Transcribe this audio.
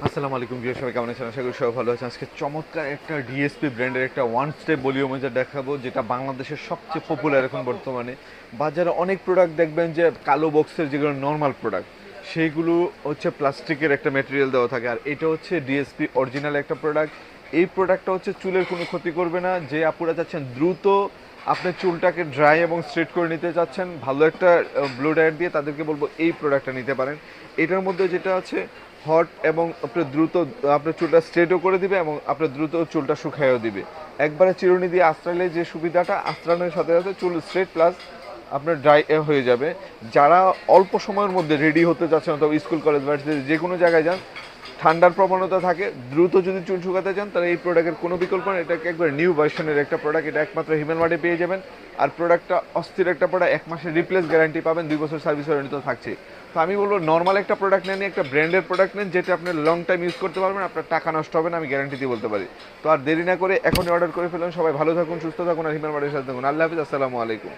আসসালামু আলাইকুম প্রিয় সবাই, কেমন আছেন? আশা করি সবাই ভালো আছেন। আজকে চমৎকার একটা ডিএসপি ব্র্যান্ডের একটা ওয়ান স্টেপ ভলিউমাইজার দেখাবো, যেটা বাংলাদেশের সবচেয়ে পপুলার এখন বর্তমানে। বাজারে অনেক প্রোডাক্ট দেখবেন যে কালো বক্সের যেগুলো নর্মাল প্রোডাক্ট, সেইগুলো হচ্ছে প্লাস্টিকের একটা ম্যাটেরিয়াল দেওয়া থাকে, আর এটা হচ্ছে ডিএসপি অরিজিনাল একটা প্রোডাক্ট। এই প্রোডাক্টটা হচ্ছে চুলের কোনো ক্ষতি করবে না। যে আপুরা চাচ্ছেন দ্রুত আপনি চুলটাকে ড্রাই এবং স্ট্রেট করে নিতে চাচ্ছেন ভালো একটা ব্লো ডায়েট দিয়ে, তাদেরকে বলবো এই প্রোডাক্টটা নিতে পারেন। এটার মধ্যে যেটা আছে হট এবং আপনার দ্রুত আপনার চুলটা স্ট্রেটও করে দিবে এবং আপনার দ্রুত চুলটা শুকাইও দিবে। একবারে চিরুনি দিয়ে আঁচড়ালে যে সুবিধাটা, আঁচড়ানোর সাথে সাথে চুল স্ট্রেট প্লাস আপনার ড্রাই হয়ে যাবে। যারা অল্প সময়ের মধ্যে রেডি হতে চাচ্ছেন অথবা স্কুল কলেজ ভার্সিটি যে কোনো জায়গায় যান, ঠান্ডার প্রবণতা থাকে, দ্রুত যদি চুল শুকাতে চান তাহলে এই প্রোডাক্টের কোনো বিকল্প নেই। এটাকে একবার নিউ ভার্সনের একটা প্রোডাক্ট, এটা একমাত্র হিমেল মার্টে পেয়ে যাবেন। আর প্রোডাক্টটা অস্থির একটা প্রোডাক্ট, 1 মাসের রিপ্লেস গ্যারান্টি পাবেন, 2 বছর সার্ভিস ওয়ারেন্টি তো থাকছে। তো আমি বলবো নর্মাল একটা প্রোডাক্ট নেন, একটা ব্র্যান্ডের প্রোডাক্ট নেন যেটা আপনি লং টাইম ইউজ করতে পারবেন, আপনার টাকা নষ্ট হবে না, আমি গ্যারান্টি দিয়ে বলতে পারি। তো আর দেরি না করে এখনই অর্ডার করে ফেলুন। সবাই ভালো থাকুন, সুস্থ থাকুন, আর হিমেল মার্টের সাথে থাকুন। আল্লাহ হাফিজ, আসসালামু আলাইকুম।